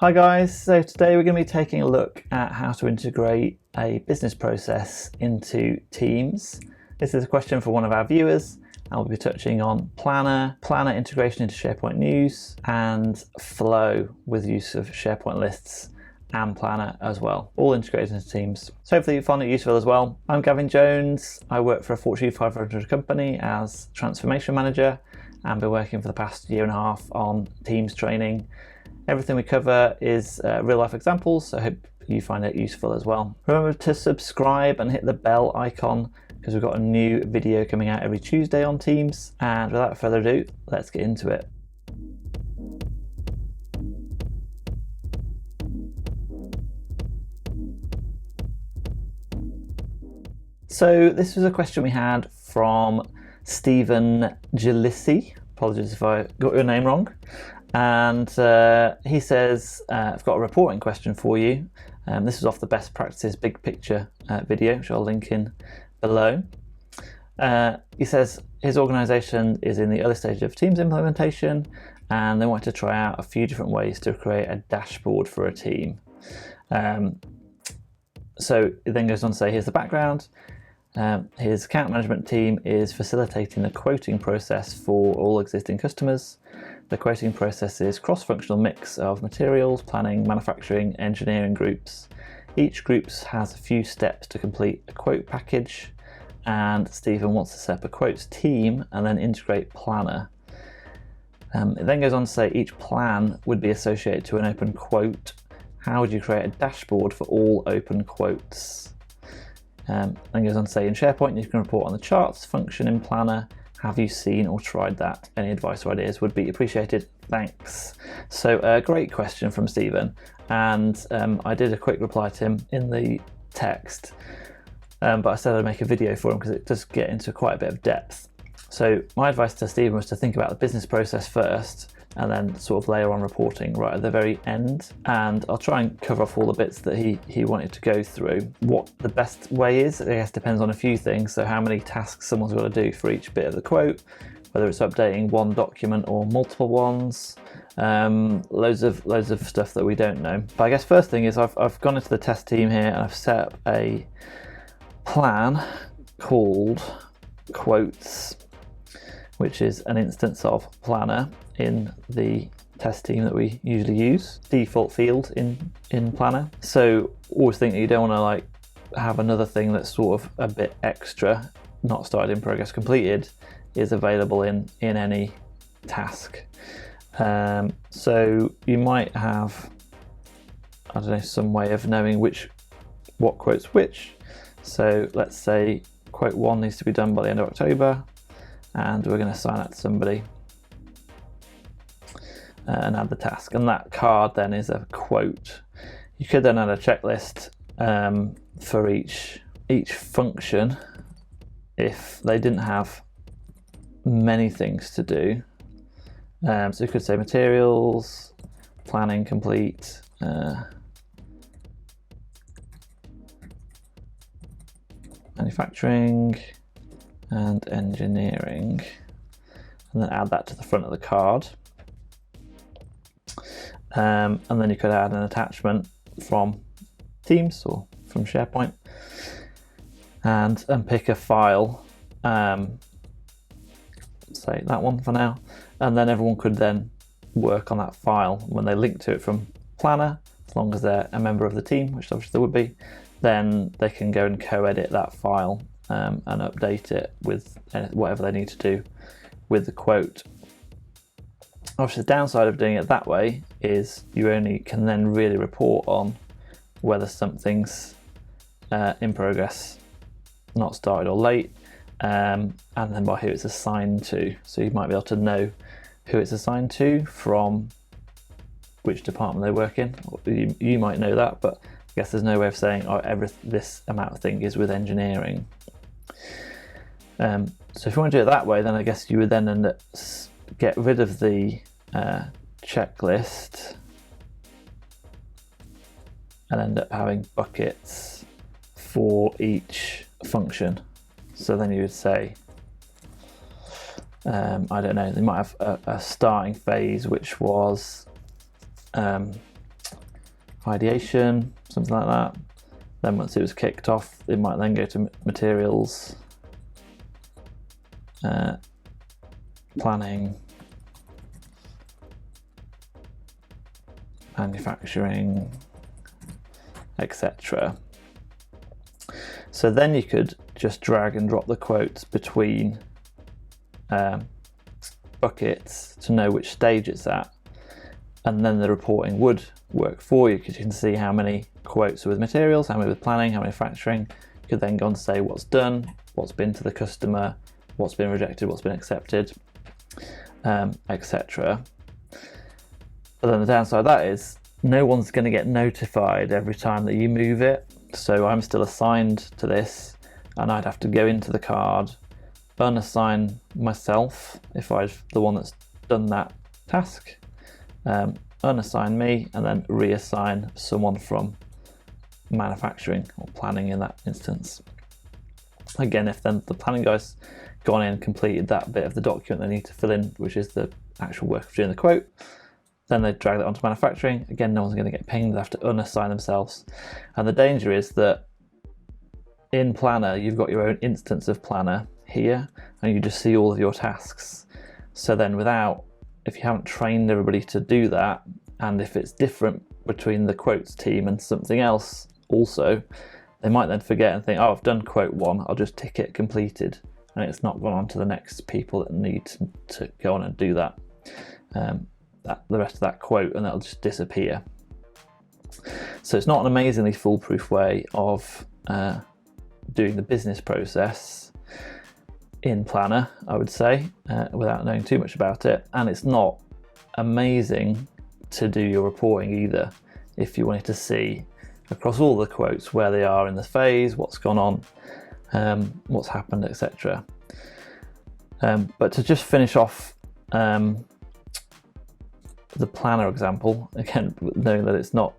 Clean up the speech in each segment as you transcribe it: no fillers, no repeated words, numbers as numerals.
Hi guys, so today we're going to be taking a look at how to integrate a business process into Teams. This is a question for one of our viewers, and we'll be touching on Planner integration into SharePoint News, and Flow with use of SharePoint Lists and Planner as well, all integrated into Teams. So hopefully you find it useful as well. I'm Gavin Jones. I work for a Fortune 500 company as Transformation Manager and been working for the past year and a half on Teams training. Everything we cover is real life examples, so I hope you find it useful as well. Remember to subscribe and hit the bell icon because we've got a new video coming out every Tuesday on Teams. And without further ado, let's get into it. So this was a question we had from Stephen Gilissi. Apologies if I got your name wrong. And he says, I've got a reporting question for you. This is off the Best Practices Big Picture video, which I'll link in below. He says his organisation is in the early stage of Teams implementation, and they want to try out a few different ways to create a dashboard for a team. So it then goes on to say, here's the background. His account management team is facilitating the quoting process for all existing customers. The quoting process is a cross-functional mix of materials, planning, manufacturing, engineering groups. Each group has a few steps to complete a quote package, and Stephen wants to set up a quotes team and then integrate Planner. It then goes on to say each plan would be associated to an open quote. How would you create a dashboard for all open quotes? Then goes on to say in SharePoint you can report on the charts function in Planner. Have you seen or tried that? Any advice or ideas would be appreciated. Thanks. So a great question from Stephen, and I did a quick reply to him in the text, but I said I'd make a video for him because it does get into quite a bit of depth. So my advice to Stephen was to think about the business process first and then sort of layer on reporting right at the very end. And I'll try and cover off all the bits that he wanted to go through. What the best way is, I guess, depends on a few things. So how many tasks someone's got to do for each bit of the quote, whether it's updating one document or multiple ones, loads of stuff that we don't know. But I guess first thing is I've gone into the test team here and I've set up a plan called quotes, which is an instance of Planner in the test team that we usually use, default field in Planner. So always think that you don't want to like have another thing that's sort of a bit extra, not started in progress completed, is available in any task. So you might have, I don't know, some way of knowing what quotes which. So let's say quote 1 needs to be done by the end of October, and we're going to assign that to somebody and add the task, and that card then is a quote. You could then add a checklist for each function if they didn't have many things to do. So you could say materials, planning complete, manufacturing, and engineering, and then add that to the front of the card. And then you could add an attachment from Teams or from SharePoint and pick a file, say that one for now, and then everyone could then work on that file. When they link to it from Planner, as long as they're a member of the team, which obviously they would be, then they can go and co-edit that file and update it with whatever they need to do with the quote. Obviously the downside of doing it that way is you only can then really report on whether something's in progress, not started or late, and then by who it's assigned to. So you might be able to know who it's assigned to from which department they work in. You might know that, but I guess there's no way of saying, oh, this amount of thing is with engineering. So if you want to do it that way, then I guess you would then end up get rid of the checklist and end up having buckets for each function. So then you would say, I don't know, they might have a starting phase which was ideation, something like that. Then once it was kicked off, it might then go to materials, planning, manufacturing, etc. So then you could just drag and drop the quotes between buckets to know which stage it's at, and then the reporting would work for you because you can see how many quotes are with materials, how many with planning, how many manufacturing. You could then go on to say what's done, what's been to the customer, what's been rejected, what's been accepted, etc. But then the downside of that is no one's going to get notified every time that you move it. So I'm still assigned to this, and I'd have to go into the card, unassign myself if I'm the one that's done that task, unassign me, and then reassign someone from manufacturing or planning in that instance. Again, if then the planning guy's gone in and completed that bit of the document they need to fill in, which is the actual work of doing the quote, then they drag that onto manufacturing. Again, no one's going to get pinged, they have to unassign themselves. And the danger is that in Planner, you've got your own instance of Planner here, and you just see all of your tasks. So then if you haven't trained everybody to do that, and if it's different between the quotes team and something else also, they might then forget and think, oh, I've done quote 1, I'll just tick it completed, and it's not gone on to the next people that need to go on and do that, the rest of that quote, and that'll just disappear. So it's not an amazingly foolproof way of doing the business process in Planner, I would say, without knowing too much about it. And it's not amazing to do your reporting either, if you wanted to see across all the quotes where they are in the phase, what's gone on, what's happened, etc. But to just finish off the Planner example, again, knowing that it's not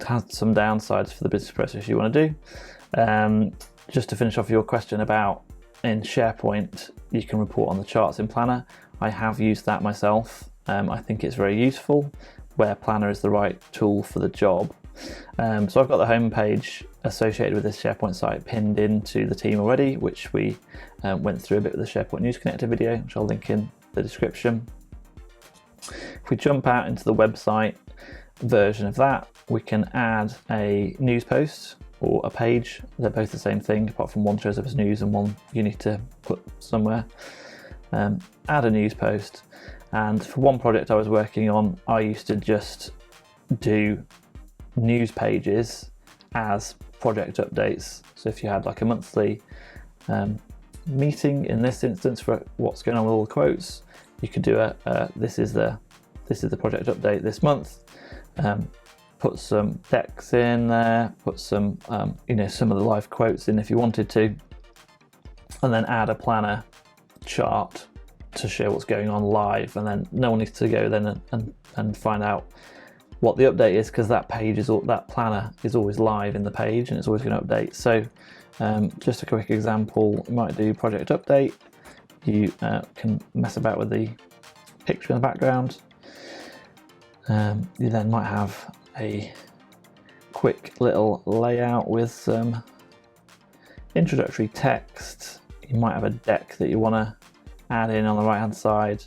has some downsides for the business process you want to do. Just to finish off your question about in SharePoint, you can report on the charts in Planner. I have used that myself. I think it's very useful where Planner is the right tool for the job. So I've got the home page associated with this SharePoint site pinned into the team already, which we went through a bit with the SharePoint News Connector video, which I'll link in the description. If we jump out into the website version of that, we can add a news post or a page. They're both the same thing, apart from one shows up as news and one you need to put somewhere. Add a news post. And for one project I was working on, I used to just do news pages as project updates. So if you had like a monthly meeting in this instance for what's going on with all the quotes, you could do this is the project update this month. Put some decks in there, put some some of the live quotes in if you wanted to, and then add a Planner chart to show what's going on live. And then no one needs to go then and find out what the update is, because that Planner is always live in the page and it's always going to update. So just a quick example, you might do project update. You can mess about with the picture in the background. You then might have a quick little layout with some introductory text. You might have a deck that you want to add in on the right hand side,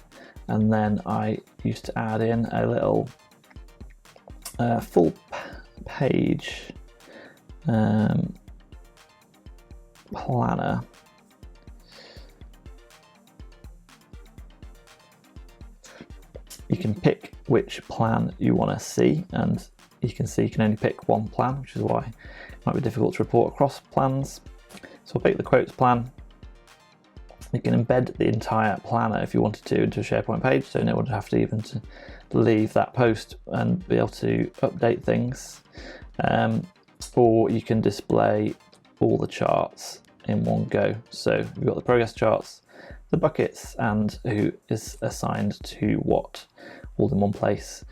and then I used to add in a little full page planner. You can pick which plan you want to see, and you can see you can only pick one plan, which is why it might be difficult to report across plans. So I'll pick the quotes plan. You can embed the entire planner if you wanted to into a SharePoint page, so no one would have to even to leave that post and be able to update things. Or you can display all the charts in one go. So you've got the progress charts, the buckets, and who is assigned to what, all in one place.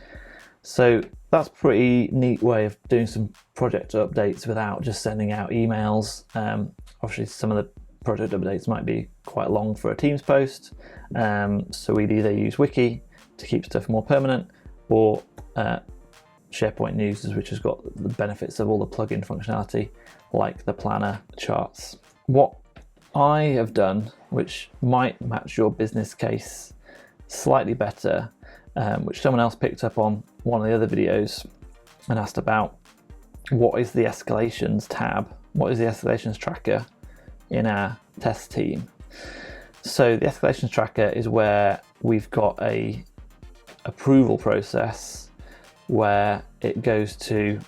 So that's a pretty neat way of doing some project updates without just sending out emails. Obviously some of the project updates might be quite long for a Teams post, so we'd either use Wiki to keep stuff more permanent, or SharePoint uses, which has got the benefits of all the plugin functionality, like the planner charts. What I have done, which might match your business case slightly better, which someone else picked up on one of the other videos and asked about, what is the escalations tab? What is the escalations tracker in our test team? So the escalations tracker is where we've got a approval process where it goes to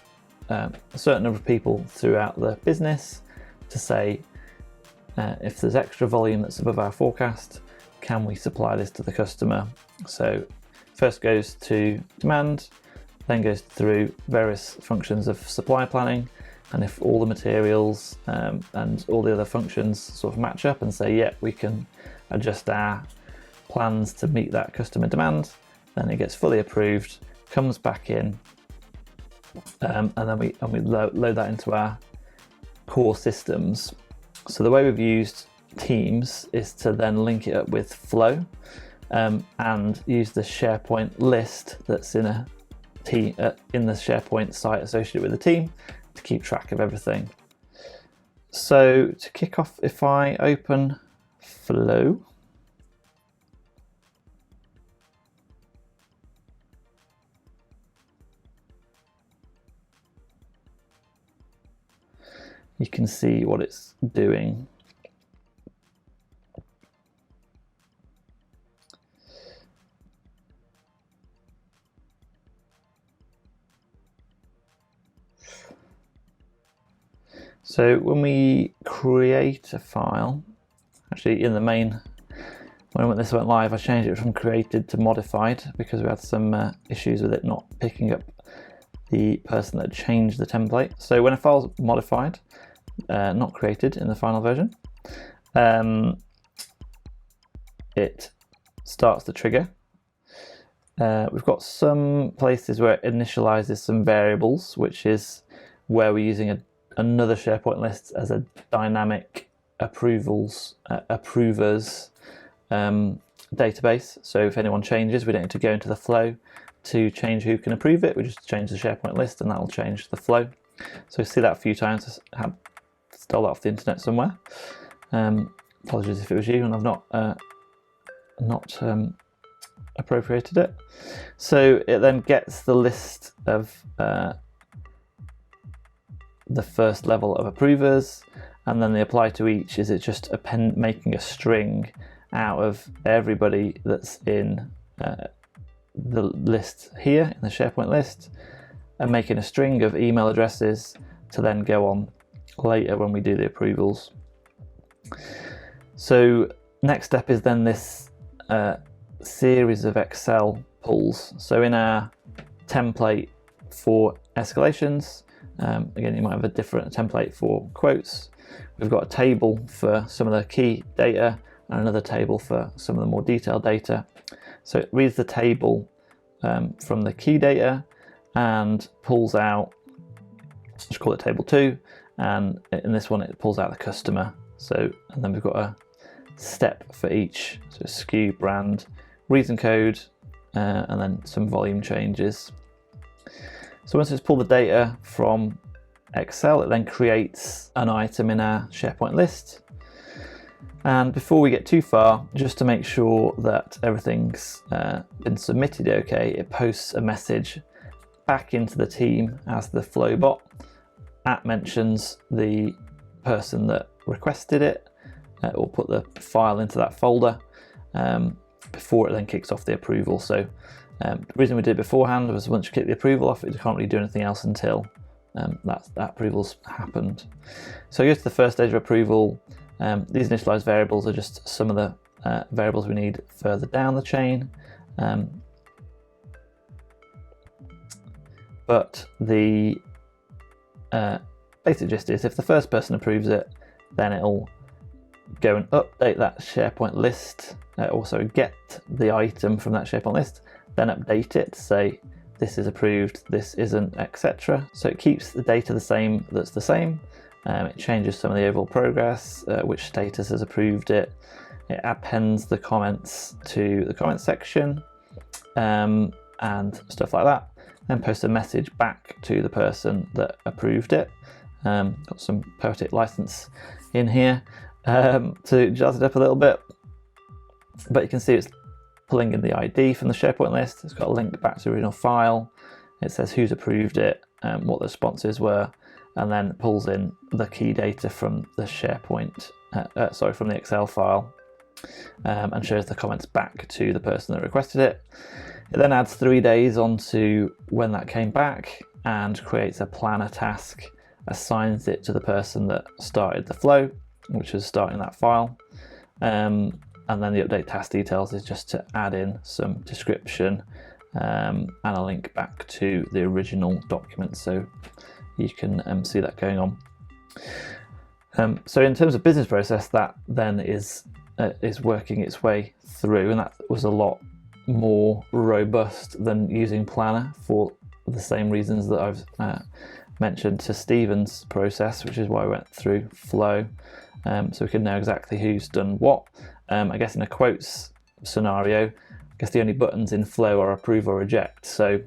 a certain number of people throughout the business to say, if there's extra volume that's above our forecast, can we supply this to the customer? So first goes to demand, then goes through various functions of supply planning, and if all the materials and all the other functions sort of match up and say, yeah, we can adjust our plans to meet that customer demand, then it gets fully approved, comes back in, and then we load that into our core systems. So the way we've used Teams is to then link it up with Flow and use the SharePoint list that's in a team in the SharePoint site associated with the team to keep track of everything. So to kick off, if I open Flow, you can see what it's doing. So when we create a file, actually in the main, when this went live, I changed it from created to modified because we had some issues with it not picking up the person that changed the template. So when a file's modified, not created in the final version, it starts the trigger. We've got some places where it initializes some variables, which is where we're using another SharePoint list as a dynamic approvers database. So if anyone changes, we don't need to go into the flow to change who can approve it. We just change the SharePoint list and that'll change the flow. So we see that a few times. I have stole that off the internet somewhere. Apologies if it was you and I've not appropriated it. So it then gets the list of the first level of approvers, and then the apply to each is it just making a string out of everybody that's in the list here in the SharePoint list, and making a string of email addresses to then go on later when we do the approvals. So next step is then this series of Excel pulls. So in our template for escalations, again, you might have a different template for quotes. We've got a table for some of the key data and another table for some of the more detailed data. So it reads the table from the key data and pulls out, let's call it table 2, and in this one it pulls out the customer. So, and then we've got a step for each, so SKU, brand, reason code, and then some volume changes. So once it's pulled the data from Excel, it then creates an item in our SharePoint list. And before we get too far, just to make sure that everything's been submitted okay, it posts a message back into the team as the flow bot. Mentions the person that requested it, or put the file into that folder before it then kicks off the approval. So the reason we did it beforehand was once you kick the approval off, it can't really do anything else until that approval's happened. So I go to the first stage of approval. These initialized variables are just some of the variables we need further down the chain. But the basic gist is if the first person approves it, then it'll go and update that SharePoint list, also get the item from that SharePoint list, then update it to say this is approved, this isn't, etc. So it keeps the data the same that's the same. It changes some of the overall progress, which status has approved it. It appends the comments to the comment section and stuff like that. then post a message back to the person that approved it. Got some poetic license in here to jazz it up a little bit, but you can see it's pulling in the ID from the SharePoint list. It's got a link back to the original file. It says who's approved it, what the responses were, and then pulls in the key data from the SharePoint, from the Excel file, and shows the comments back to the person that requested it. It then adds 3 days onto when that came back and creates a planner task, assigns it to the person that started the flow, which was starting that file. And then the update task details is just to add in some description and a link back to the original document, so you can see that going on. So in terms of business process, that then is working its way through, and that was a lot more robust than using Planner for the same reasons that I've mentioned to Stephen's process, which is why I went through Flow, so we can know exactly who's done what. I guess in a quotes scenario, I guess the only buttons in Flow are approve or reject, so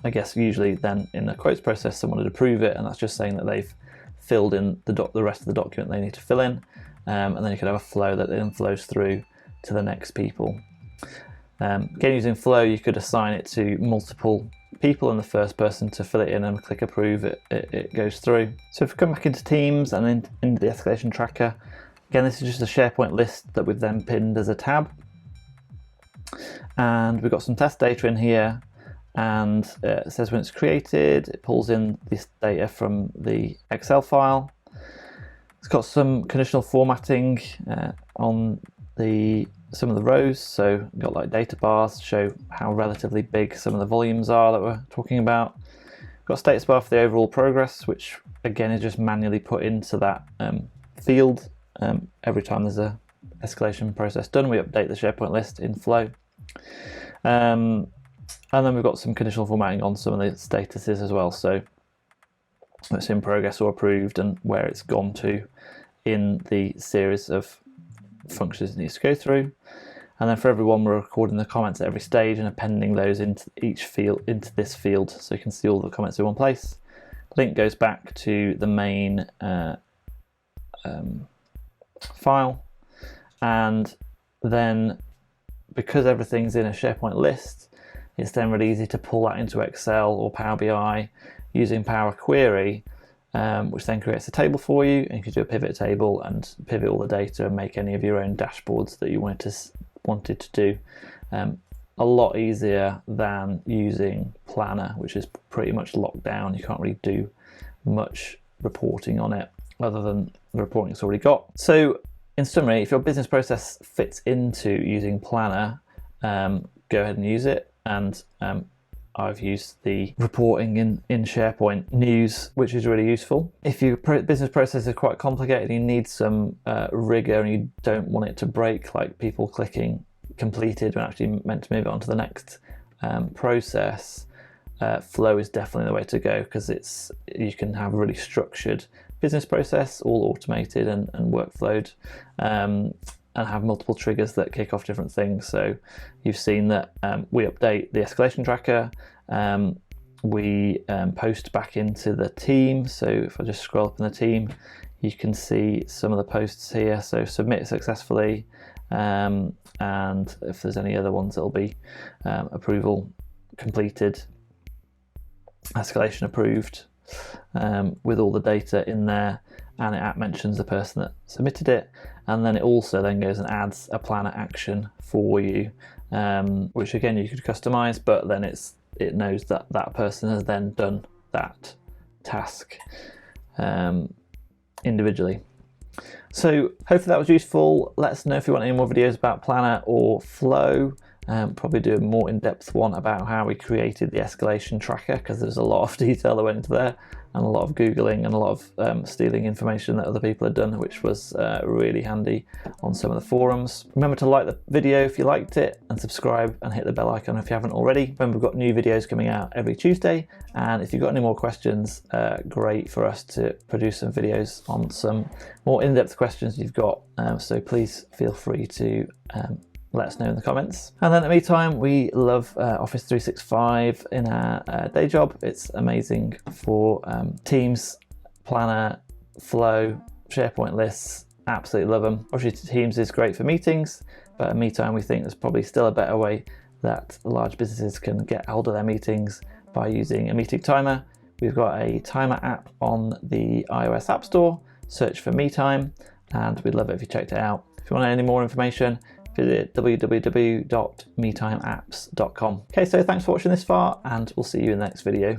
I guess usually then in a quotes process someone would approve it, and that's just saying that they've filled in the rest of the document they need to fill in, and then you could have a flow that then flows through to the next people. Again, using Flow, you could assign it to multiple people, and the first person to fill it in and click approve, it goes through. So if we come back into Teams and then into the Escalation Tracker, again, this is just a SharePoint list that we've then pinned as a tab. And we've got some test data in here, and it says when it's created, it pulls in this data from the Excel file. It's got some conditional formatting on some of the rows, so we've got like data bars to show how relatively big some of the volumes are that we're talking about. We've got a status bar for the overall progress, which again is just manually put into that field. Every time there's a escalation process done, we update the SharePoint list in Flow. And then we've got some conditional formatting on some of the statuses as well, so it's in progress or approved and where it's gone to in the series of functions it needs to go through. And then for everyone, we're recording the comments at every stage and appending those into each field, into this field, so you can see all the comments in one place. The link goes back to the main file, and then because everything's in a SharePoint list, it's then really easy to pull that into Excel or Power BI using Power Query, which then creates a table for you, and you can do a pivot table and pivot all the data and make any of your own dashboards that you wanted to do. A lot easier than using Planner, which is pretty much locked down. You can't really do much reporting on it other than the reporting it's already got. So in summary, if your business process fits into using Planner, go ahead and use it. And I've used the reporting in SharePoint News, which is really useful. If your business process is quite complicated, you need some rigor and you don't want it to break, like people clicking completed when actually meant to move on to the next process, Flow is definitely the way to go, because you can have a really structured business process, all automated and workflowed, and have multiple triggers that kick off different things. So you've seen that we update the Escalation Tracker, we post back into the team. So if I just scroll up in the team, you can see some of the posts here. So submit successfully, and if there's any other ones, it'll be approval completed, escalation approved, with all the data in there, and it mentions the person that submitted it, and then it also then goes and adds a planner action for you, which again you could customize, but then it knows that that person has then done that task individually. So hopefully that was useful. Let us know if you want any more videos about Planner or Flow. Probably do a more in-depth one about how we created the Escalation Tracker, because there's a lot of detail that went into there, and a lot of Googling and a lot of stealing information that other people had done, which was really handy on some of the forums. Remember to like the video if you liked it, and subscribe and hit the bell icon if you haven't already. Remember, we've got new videos coming out every Tuesday, and if you've got any more questions, great for us to produce some videos on some more in-depth questions you've got. So please feel free to let us know in the comments. And then in the meantime, we love Office 365 in our day job. It's amazing for Teams, Planner, Flow, SharePoint Lists. Absolutely love them. Obviously Teams is great for meetings, but in the meantime, we think there's probably still a better way that large businesses can get hold of their meetings by using a meeting timer. We've got a timer app on the iOS App Store. Search for MeTime, and we'd love it if you checked it out. If you want any more information, visit www.metimeapps.com. Okay, so thanks for watching this far, and we'll see you in the next video.